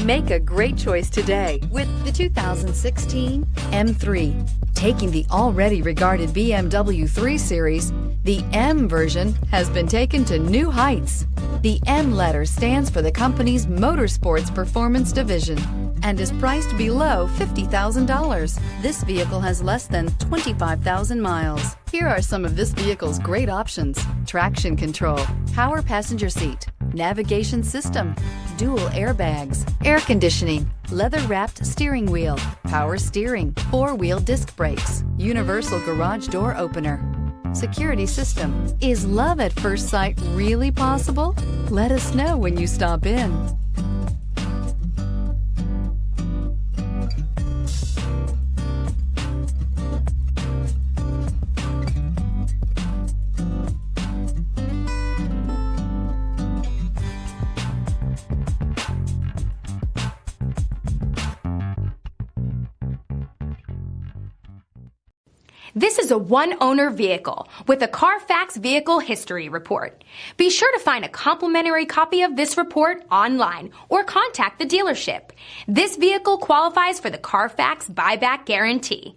Make a great choice today with the 2016 M3. Taking the already regarded BMW 3 Series, the M version has been taken to new heights. The M letter stands for the company's motorsports performance division and is priced below $50,000. This vehicle has less than 25,000 miles. Here are some of this vehicle's great options: traction control, power passenger seat, navigation system, dual airbags, air conditioning, leather-wrapped steering wheel, power steering, four-wheel disc brakes, universal garage door opener, security system. Is love at first sight really possible? Let us know when you stop in. This is a one-owner vehicle with a Carfax Vehicle History Report. Be sure to find a complimentary copy of this report online or contact the dealership. This vehicle qualifies for the Carfax Buyback Guarantee.